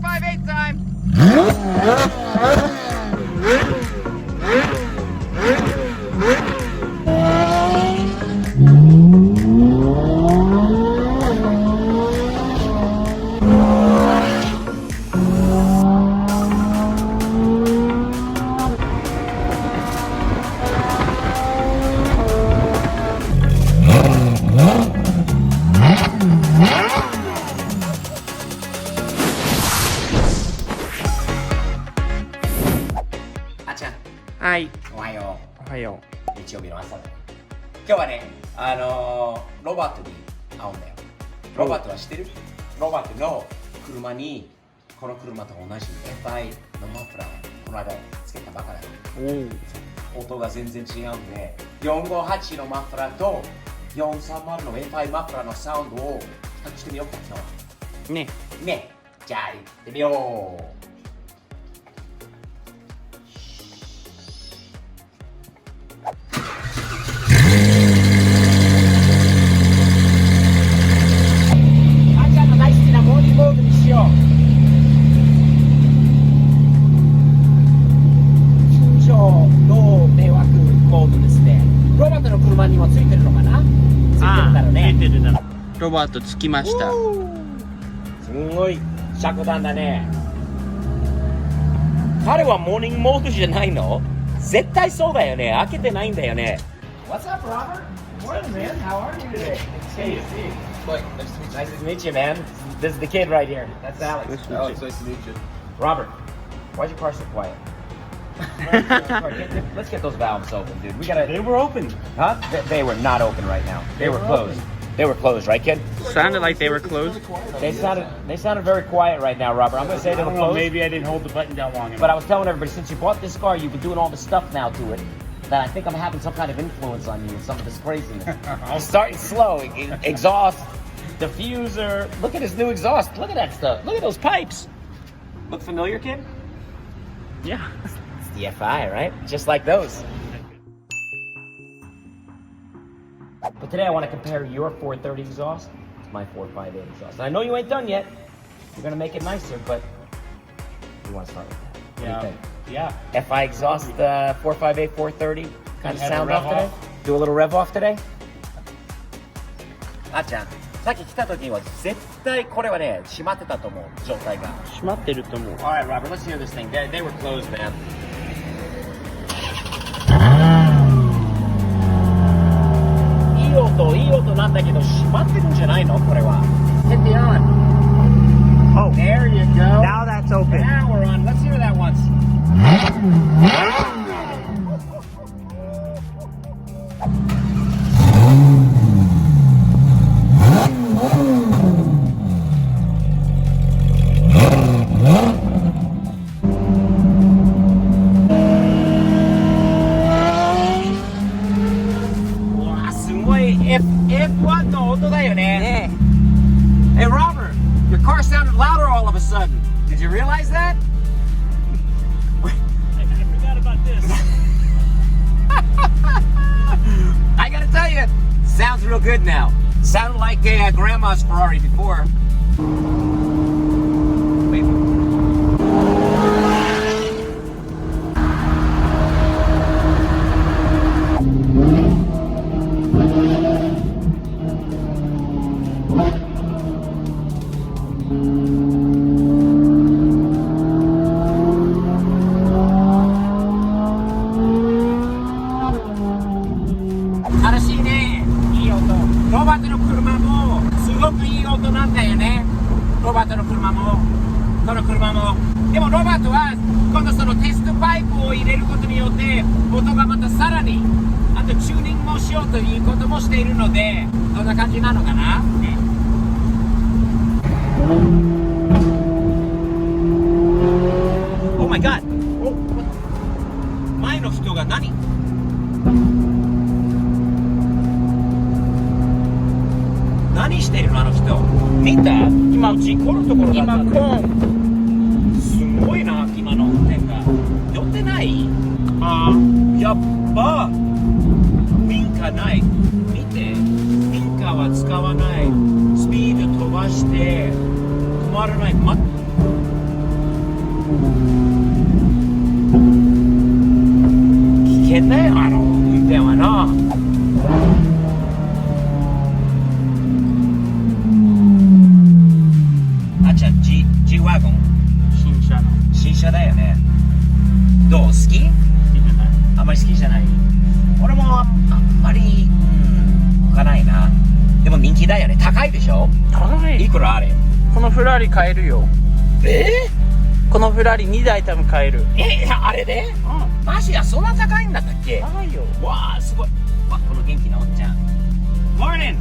458 time.はい。おはよおはよう。日曜日の朝だね。今日はね、ロバートに会うんだよ。ロバートは知ってる？ロバートの車に、この車と同じ FI のマフラーこの間つけたばかりだ。音が全然違うんで、458のマフラーと430の FI マフラーのサウンドを比較してみようか、今日は。ね。ね。じゃあ行ってみよう。ロバート着きました。すごい尺段だね。彼はモーニングモードじゃないの？絶対そうだよね。開けてないんだよね。What's up, Robert? Morning, man. How are you today? Hey, Steve. Nice to meet you, man. This is the kid right here. That's Alex. Oh, it's nice to meet you. Robert, why's your car so quiet? Let's get those valves open, dude. We gotta. They were open. Huh? They were not open right now. They were closed. They were closed, right, kid? Sounded like they were closed. They sounded very quiet right now, Robert. I'm gonna say they were closed. Maybe I didn't hold the button down long enough. But I was telling everybody, since you bought this car, you've been doing all this stuff now to it, that I think I'm having some kind of influence on you with some of this craziness. I'm starting slow. Exhaust, diffuser. Look at his new exhaust. Look at that stuff. Look at those pipes. Look familiar, kid? Yeah. It's the FI, right? Just like those. But today I want to compare your 430 exhaust to my 458 exhaust. And I know you ain't done yet. You're going to make it nicer, but you want to start with that. What do you think? Yeah. FI exhaust 458, 430 kind of sound off today? Do a little rev off today? あっちゃん、さっき来た時には絶対これはね、閉まってたと思う、状態が。閉まってると思う。Alright, Robert, let's hear this thing. They were closed, man.いい音なんだけど閉まってるんじゃないのこれは。Hit the on. Oh, there you go. Now that's open. Now we're on. Let's hear that once. F1 の音だよね。Hey Robert, your car sounded louder all of a sudden. Did you realize that? I forgot about this. I gotta tell you, sounds real good now. Sounded like a grandma's Ferrari before. Wait.ロバートの車もすごくいい音なんだよね。ロバートの車もこの車も。でもロバートは今度そのテストパイプを入れることによって音がまたさらにあとチューニングもしようということもしているので、どんな感じなのかな。Oh my god! 前の人が何しているのあの人。見た？今事故るところだった。今コーン。すごいな今の運転が。酔ってない？ああ、やっば。ウィンカーない。見て。ウィンカーは使わない。スピード飛ばして止まらない。変だよ、運転はな。あっちゃん、G ワゴン新車だよね。どう？好き？好きじゃない。あんまり好きじゃない。俺もあんまり置かないな。でも人気だよね。高いでしょ？高い。いくらあれ？このフラーリ買えるよ。このフラーリ2台多分買える。あれで？マジや、そんな高いんだったっけ？高いよ。わあ、すごい。わ、この元気なおっちゃん。Morning!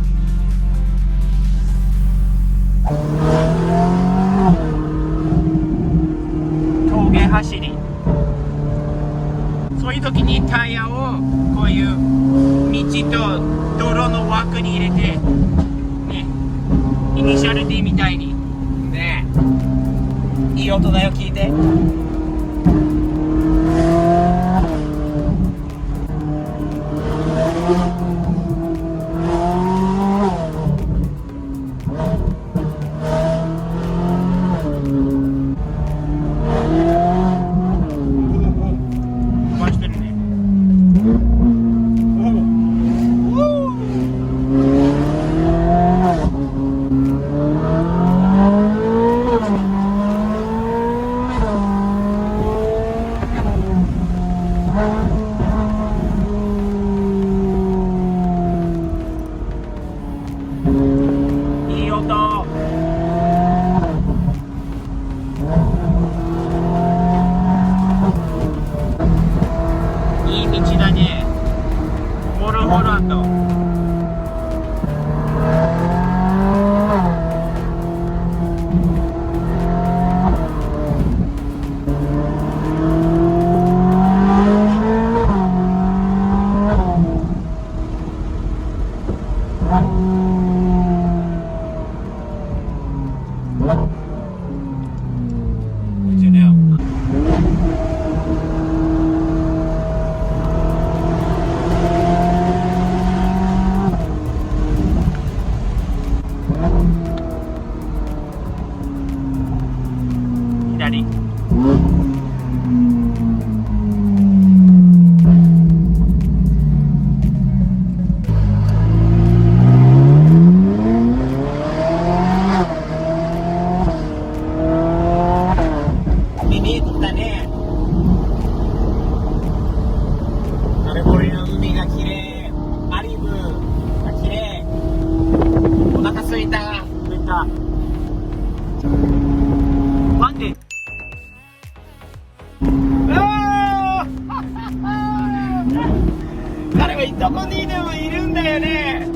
峠走り。そういう時にタイヤをこういう道と泥の枠に入れてね、イニシャル D みたいにねえ、いい音だよ、聞いて。飛ばしてるね。いい音。いい道だね。ホルホランド。左。見えてきたね。カリフォルニアの海が綺麗。マリブが綺麗。お腹すいた。なんで？彼はどこにでもいるんだよね。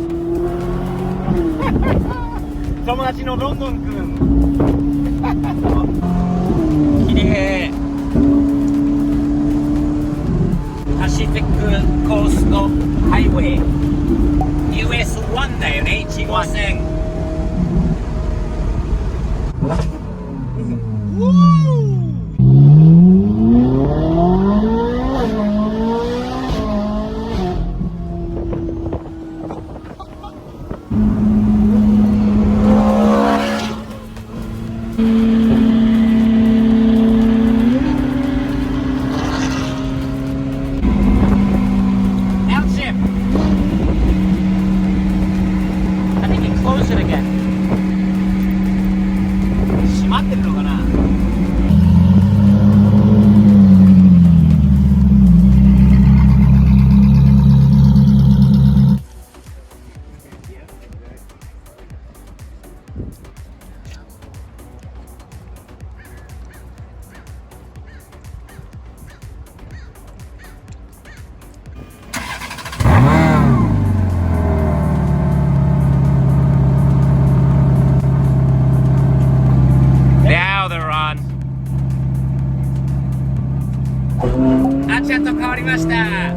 友達のロンドン君。綺麗。パシフィックコーストハイウェイ US1 だよね、1号線。閉まってるのかな。あっちゃんと変わりました。あ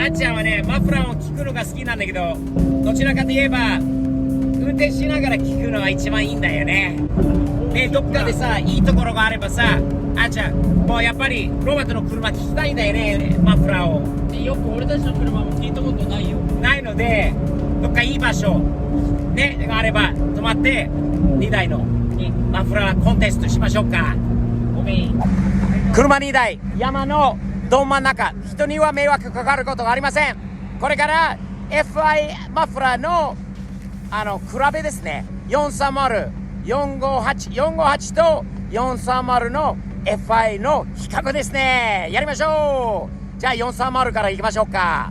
っちゃんはね、マフラーを聞くのが好きなんだけど、どちらかといえば運転しながら聞くのが一番いいんだよね。で、どっかでさ、いいところがあればさ、あっちゃんもうやっぱりロバートの車聞きたいんだよね、マフラーを。でよく俺たちの車も聞いたことないよ。ないので、どっかいい場所ねがあれば止まって2台のマフラーコンテストしましょうか。ごめん。車2台、山のど真ん中、人には迷惑かかることがありません。これから FI マフラーの比べですね、430、458と430の FI の比較ですね。やりましょう。じゃあ430からいきましょうか。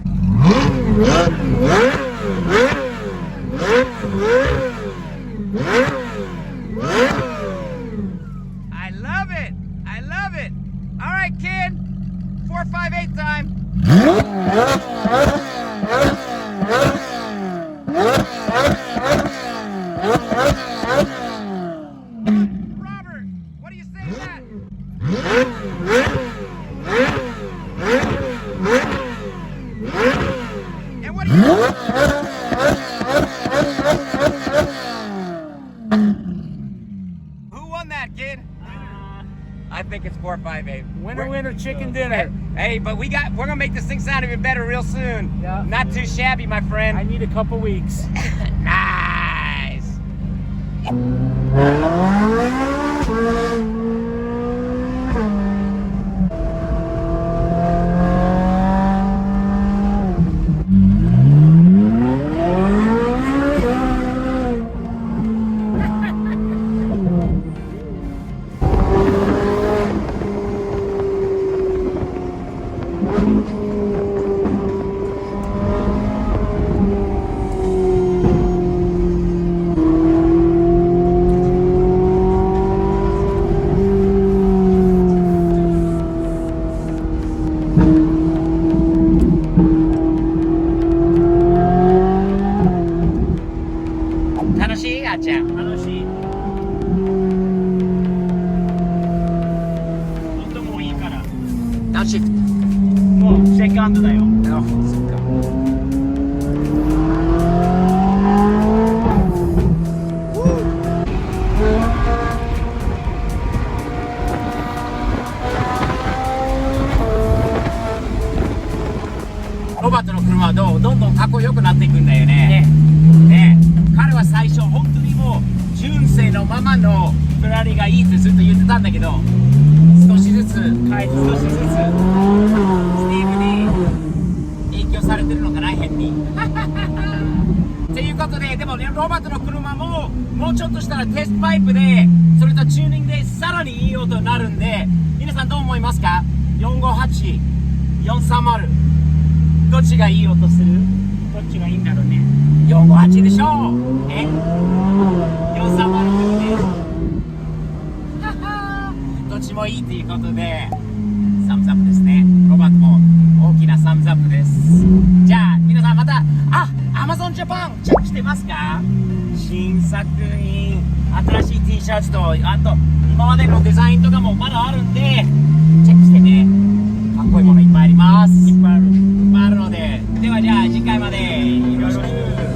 I love it. I love it. All right, kid. 458 time. Robert, what do you say to that? And what do you Who won that, kid? I think it's 458. Winner, chicken dinner. Hey, but we're gonna make this thing sound even better real soon. Yeah. Not too shabby, my friend. I need a couple weeks. Nice. 楽しいあっちゃん。楽しい。音もいいから。楽しい。もうセカンドだよ。あ、そっか。ロバートの車はどんどんかっこよくなっていくんだよね。ね。彼は最初本当にもう純正のままのフェラーリがいいってずっと言ってたんだけど、少しずつ、少しずつスティーブに影響されてるのかな、変に。っていうことで、でもね、ロバートの車ももうちょっとしたらテストパイプで、それとチューニングでさらにいい音になるんで、皆さんどう思いますか？ 458、430、どっちがいい音する？どっちがいいんだろうね。458でしょう。430でね。どっちもいいということで、サムズアップですね。ロバートも大きなサムズアップです。じゃあ皆さんまた、Amazon Japan チェックしてますか？新作品、新しい T シャツと、あと今までのデザインとかもまだあるんで、チェックしてね。かっこいいものいっぱいあります。いっぱいある。いっぱいあるので、ではじゃあ次回までよろしく。